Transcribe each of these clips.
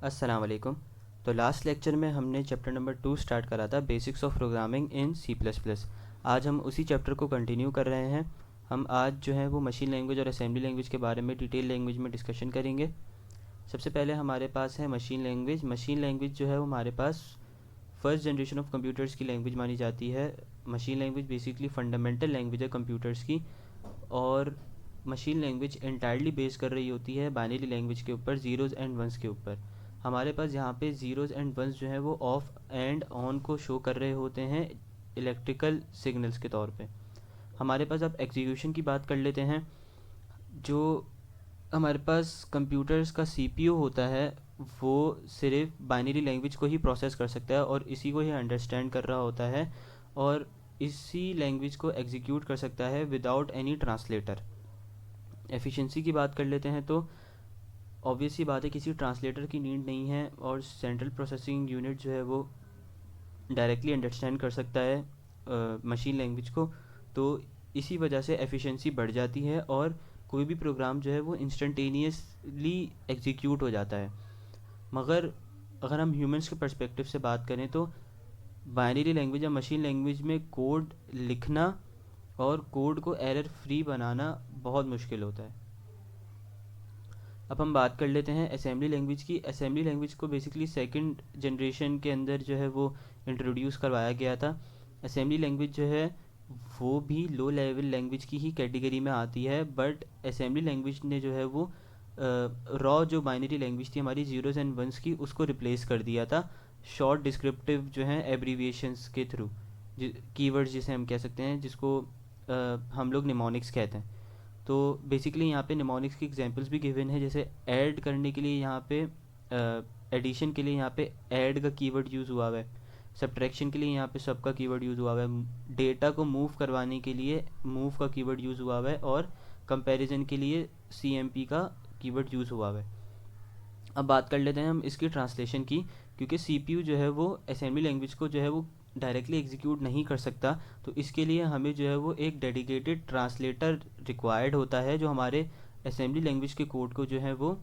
अस्सलाम वालेकुम। तो लास्ट लेक्चर में हमने चैप्टर नंबर 2 स्टार्ट करा था, basics of programming in C plus plus. आज हम उसी चैप्टर को कंटिन्यू कर रहे हैं। हम आज जो है वो मशीन लैंग्वेज और असेंबली लैंग्वेज के बारे में डिटेल लैंग्वेज में डिस्कशन करेंगे। सबसे पहले हमारे पास है मशीन लैंग्वेज। मशीन लैंग्वेज जो है वो हमारे पास फर्स्ट जनरेशन ऑफ कंप्यूटर्स की लैंग्वेज मानी जाती है। Machine language basically fundamental language है कंप्यूटर्स की, और मशीन लैंग्वेज एंटायरली बेस कर रही होती है बाइनरी लैंग्वेज के ऊपर, ज़ीरोज़ एंड वंस के ऊपर। हमारे पास यहाँ पे ज़ीरोज़ एंड वंस जो है वो ऑफ एंड ऑन को शो कर रहे होते हैं इलेक्ट्रिकल सिग्नल्स के तौर पे। हमारे पास अब एग्जीक्यूशन की बात कर लेते हैं। जो हमारे पास कंप्यूटर्स का सीपीयू होता है वो सिर्फ बाइनरी लैंग्वेज को ही प्रोसेस कर सकता है और इसी को ही अंडरस्टैंड कर रहा होता है, और इसी लैंग्वेज को एग्जीक्यूट कर सकता है विदाउट एनी ट्रांसलेटर। एफिशिएंसी की बात कर लेते हैं तो ऑब्वियस सी बात है, किसी ट्रांसलेटर की नीड नहीं है और सेंट्रल प्रोसेसिंग यूनिट जो है वो डायरेक्टली अंडरस्टैंड कर सकता है मशीन लैंग्वेज को। तो इसी वजह से एफिशिएंसी बढ़ जाती है और कोई भी प्रोग्राम जो है वो इंस्टेंटेनियसली एग्जीक्यूट हो जाता है। मगर अगर हम ह्यूमंस के पर्सपेक्टिव से बात करें तो बाइनरी लैंग्वेज या मशीन लैंग्वेज में कोड लिखना और कोड को एरर फ्री बनाना बहुत मुश्किल होता है। अब हम बात कर लेते हैं असेंबली लैंग्वेज की। असेंबली लैंग्वेज को बेसिकली सेकंड जनरेशन के अंदर जो है वो इंट्रोड्यूस करवाया गया था। असेंबली लैंग्वेज जो है वो भी लो लेवल लैंग्वेज की ही कैटेगरी में आती है, बट असेंबली लैंग्वेज ने जो है वो रॉ जो बाइनरी लैंग्वेज थी हमारी ज़ीरोज़ एंड वंस की, उसको रिप्लेस कर दिया था शॉर्ट डिस्क्रिप्टिव जो है एब्रीविएशंस के थ्रू, कीवर्ड्स जिसे हम कह सकते हैं, जिसको हम लोग निमोनिक्स कहते हैं। तो बेसिकली यहाँ पे निमोनिक्स की एग्जांपल्स भी गिवन है, जैसे ऐड करने के लिए यहाँ पे एडिशन के लिए यहाँ पे ऐड का कीवर्ड यूज़ हुआ हुआ है, सब्ट्रैक्शन के लिए यहाँ पे सब का कीवर्ड यूज़ हुआ हुआ है, डेटा को मूव करवाने के लिए मूव का कीवर्ड यूज़ हुआ हुआ है, और कंपैरिजन के लिए CMP का कीवर्ड यूज़ हुआ हुआ है। अब बात कर लेते हैं हम इसकी ट्रांसलेशन की, क्योंकि CPU जो है वो असेंबली लैंग्वेज को जो है वो डायरेक्टली एग्जीक्यूट नहीं कर सकता। तो इसके लिए हमें जो है वो एक डेडिकेटेड ट्रांसलेटर रिक्वायर्ड होता है जो हमारे असेंबली लैंग्वेज के कोड को जो है वो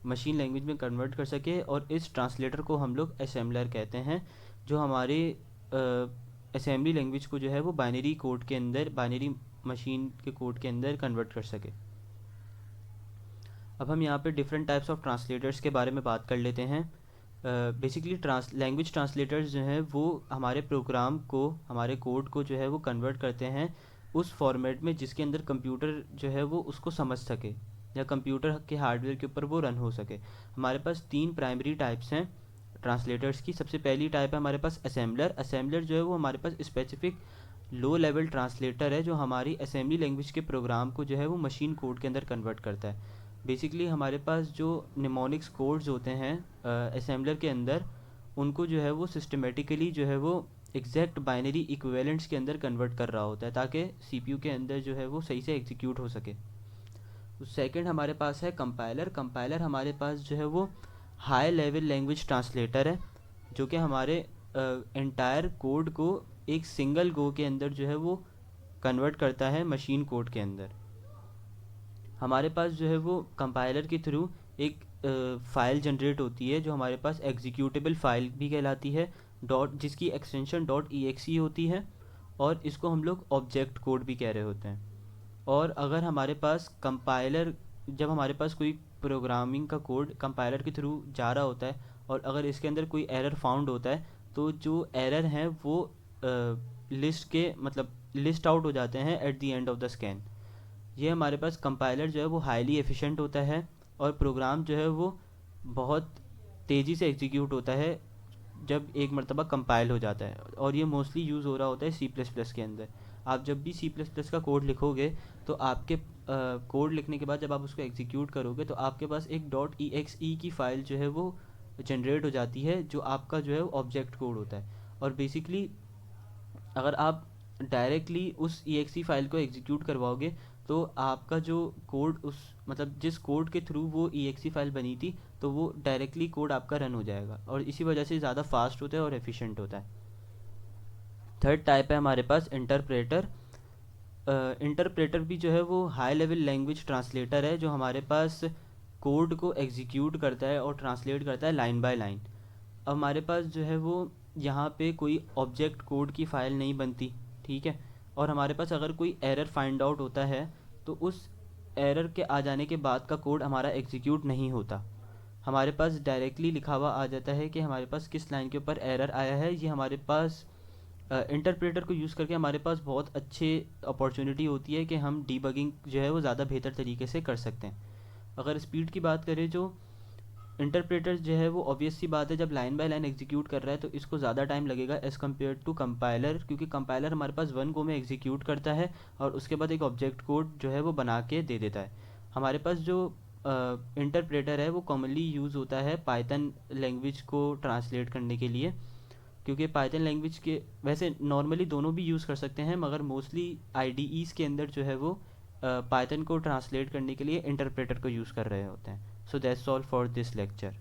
मशीन लैंग्वेज में कन्वर्ट कर सके, और इस ट्रांसलेटर को हम लोग असेंबलर कहते हैं, जो हमारे असेंबली लैंग्वेज को जो है वो बाइनरी कोड के अंदर, बाइनरी मशीन के कोड के अंदर कन्वर्ट कर सके। अब हम यहाँ पे डिफरेंट टाइप्स ऑफ ट्रांसलेटर्स के बारे में बात कर लेते हैं। बेसिकली लैंग्वेज ट्रांसलेटर्स जो हैं वो हमारे प्रोग्राम को, हमारे कोड को जो है वो कन्वर्ट करते हैं उस फॉर्मेट में जिसके अंदर कंप्यूटर जो है वो उसको समझ सके या कंप्यूटर के हार्डवेयर के ऊपर वो रन हो सके। हमारे पास 3 प्राइमरी टाइप्स हैं ट्रांसलेटर्स की। सबसे पहली टाइप है हमारे पास असेंबलर। असेंबलर जो है वो हमारे पास स्पेसिफिक लो लेवल ट्रांसलेटर है जो हमारी असेंबली लैंग्वेज के प्रोग्राम को जो है वो मशीन कोड के अंदर कन्वर्ट करता है। बेसिकली हमारे पास जो निमोनिक्स कोड्स होते हैं असेंबलर के अंदर, उनको जो है वो सिस्टमेटिकली जो है वो एग्जैक्ट बाइनरी इक्विवेलेंट्स के अंदर कन्वर्ट कर रहा होता है ताकि सीपीयू के अंदर जो है वो सही से एग्जीक्यूट हो सके। सेकंड हमारे पास है कंपाइलर। कंपाइलर हमारे पास जो है वो हाई लेवल लैंग्वेज ट्रांसलेटर है जो कि हमारे एंटायर कोड को एक सिंगल गो के अंदर जो है वो कन्वर्ट करता है मशीन कोड के अंदर। हमारे पास जो है वो कंपाइलर के थ्रू एक फ़ाइल जनरेट होती है जो हमारे पास एग्जीक्यूटेबल फ़ाइल भी कहलाती है, डॉट जिसकी एक्सटेंशन .exe होती है, और इसको हम लोग ऑब्जेक्ट कोड भी कह रहे होते हैं। और अगर हमारे पास कंपाइलर, जब हमारे पास कोई प्रोग्रामिंग का कोड कंपाइलर के थ्रू जा रहा होता है और अगर इसके अंदर कोई एरर फाउंड होता है, तो जो एरर हैं वो लिस्ट के मतलब लिस्ट आउट हो जाते हैं at the end of the scan. ये हमारे पास कंपाइलर जो है वो हाईली एफिशिएंट होता है और प्रोग्राम जो है वो बहुत तेज़ी से एग्जीक्यूट होता है जब एक मरतबा कंपाइल हो जाता है, और ये मोस्टली यूज़ हो रहा होता है C++ के अंदर। आप जब भी C++ का कोड लिखोगे तो आपके कोड लिखने के बाद जब आप उसको एग्जीक्यूट करोगे तो आपके पास एक .exe की फ़ाइल जो है वो जनरेट हो जाती है जो आपका जो है ऑब्जेक्ट कोड होता है। और बेसिकली अगर आप डायरेक्टली उस exe फ़ाइल को एग्जीक्यूट करवाओगे तो आपका जो कोड, उस मतलब जिस कोड के थ्रू वो exe फ़ाइल बनी थी, तो वो डायरेक्टली कोड आपका रन हो जाएगा और इसी वजह से ज़्यादा फास्ट होता है और एफिशिएंट होता है। थर्ड टाइप है हमारे पास इंटरप्रेटर। इंटरप्रेटर भी जो है वो हाई लेवल लैंग्वेज ट्रांसलेटर है जो हमारे पास कोड को एग्जीक्यूट करता है और ट्रांसलेट करता है लाइन बाय लाइन। अब हमारे पास जो है वो यहाँ पे कोई ऑब्जेक्ट कोड की फ़ाइल नहीं बनती, ठीक है। और हमारे पास अगर कोई एरर फाइंड आउट होता है तो उस एरर के आ जाने के बाद का कोड हमारा एग्जीक्यूट नहीं होता। हमारे पास डायरेक्टली लिखा हुआ आ जाता है कि हमारे पास किस लाइन के ऊपर एरर आया है। ये हमारे पास इंटरप्रेटर को यूज़ करके हमारे पास बहुत अच्छे अपॉर्चुनिटी होती है कि हम डीबगिंग जो है वो ज़्यादा बेहतर तरीके से कर सकते हैं। अगर स्पीड की बात करें, जो इंटरप्रेटर जो है वो ऑब्वियस सी बात है, जब लाइन बाय लाइन एग्जीक्यूट कर रहा है तो इसको ज़्यादा टाइम लगेगा एज़ कम्पेयर टू कंपाइलर, क्योंकि कंपाइलर हमारे पास वन गो में एग्जीक्यूट करता है और उसके बाद एक ऑब्जेक्ट कोड जो है वो बना के दे देता है। हमारे पास जो इंटरप्रेटर है वो कॉमनली यूज़ होता है पाइथन लैंग्वेज को ट्रांसलेट करने के लिए, क्योंकि पाइथन लैंग्वेज के वैसे नॉर्मली दोनों भी यूज़ कर सकते हैं, मगर मोस्टली आईडीईज़ के अंदर जो है वो पाइथन को ट्रांसलेट करने के लिए इंटरप्रेटर को यूज़ कर रहे होते हैं। So that's all for this lecture.